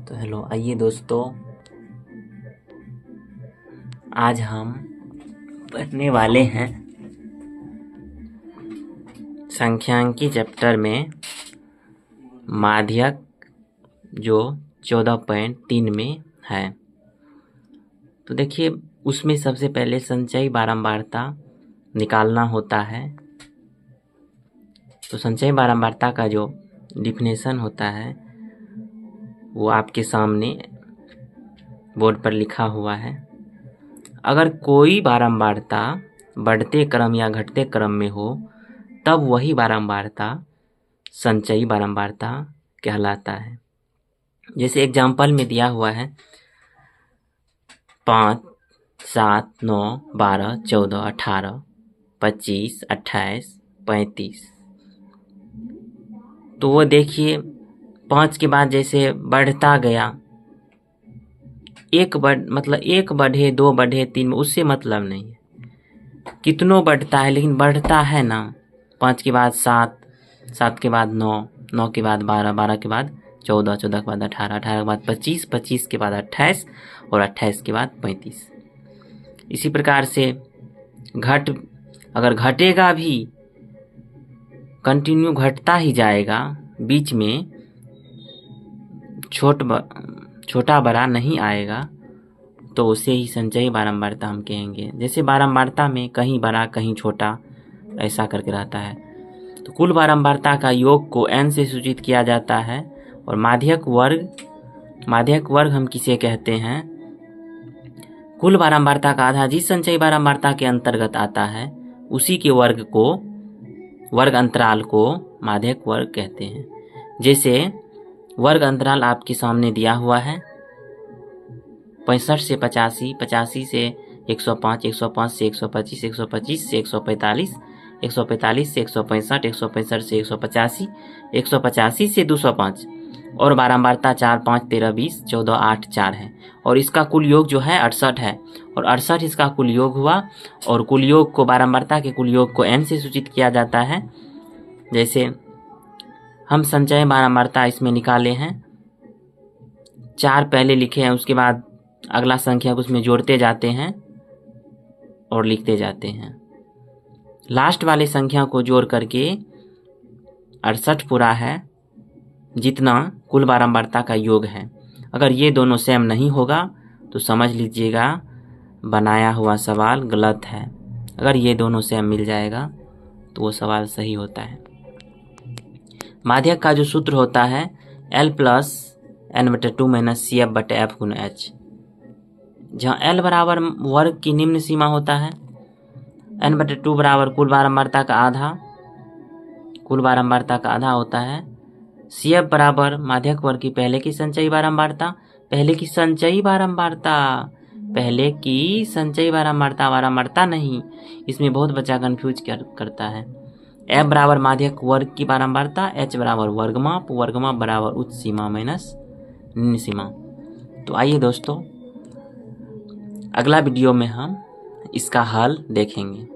तो हेलो, आइए दोस्तों, आज हम पढ़ने वाले हैं सांख्यिकी चैप्टर में माध्यक जो 14.3 में है। तो देखिए, उसमें सबसे पहले संचयी बारंबारता निकालना होता है। तो संचयी बारंबारता का जो डिफिनेशन होता है वो आपके सामने बोर्ड पर लिखा हुआ है। अगर कोई बारंबारता बढ़ते क्रम या घटते क्रम में हो तब वही बारंबारता संचयी बारंबारता कहलाता है। जैसे एग्जाम्पल में दिया हुआ है 5, 7, 9, 12, 14, 18, 25, 28, 35। तो वो देखिए 5 के बाद जैसे बढ़ता गया, एक बढ़े, 2 बढ़े, 3, उससे मतलब नहीं है कितनों बढ़ता है, लेकिन बढ़ता है ना। 5 के बाद 7, 7 के बाद 9, 9 के बाद 12, 12 के बाद 14, 14 के बाद 18, 18 के बाद 25, 25 के बाद 28 और 28 के बाद 35। इसी प्रकार से अगर घटेगा भी, कंटिन्यू घटता ही जाएगा, बीच में छोटा बड़ा नहीं आएगा, तो उसे ही संचयी बारंबारता हम कहेंगे। जैसे बारंबारता में कहीं बड़ा कहीं छोटा ऐसा करके रहता है। तो कुल बारंबारता का योग को n से सूचित किया जाता है। और माध्यक वर्ग हम किसे कहते हैं? कुल बारंबारता का आधा जिस संचयी बारंबारता के अंतर्गत आता है उसी के वर्ग अंतराल को माध्यक वर्ग कहते हैं। जैसे वर्ग अंतराल आपके सामने दिया हुआ है 65 से 85, 85 से 105, 105 से 125, 125 से 145, 145 से 165, 165 से 185, 185 से 205 और बारंबारता 4, 5, 13, 20, 14, 8, 4 है। और इसका कुल योग जो है 68 है और 68 इसका कुल योग हुआ। और कुल योग को, बारंबारता के कुल योग को n से सूचित किया जाता है। जैसे हम संचयी बारंबारता इसमें निकाले हैं, 4 पहले लिखे हैं, उसके बाद अगला संख्या उसमें जोड़ते जाते हैं और लिखते जाते हैं। लास्ट वाले संख्या को जोड़ करके 68 पूरा है जितना कुल बारंबारता का योग है। अगर ये दोनों सेम नहीं होगा तो समझ लीजिएगा बनाया हुआ सवाल गलत है। अगर ये दोनों सेम मिल जाएगा तो वो सवाल सही होता है। माध्यक का जो सूत्र होता है L + n/2 - CF/F × H, जहाँ L बराबर वर्ग की निम्न सीमा होता है, n/2 बराबर कुल बारंबारता का आधा होता है, CF बराबर माध्यक वर्ग की पहले की संचयी बारंबारता नहीं, इसमें बहुत बच्चा कंफ्यूज करता है। F बराबर माध्यक वर्ग की बारंबारता, H बराबर वर्गमाप बराबर उच्च सीमा माइनस निम्न सीमा। तो आइए दोस्तों, अगला वीडियो में हम इसका हल देखेंगे।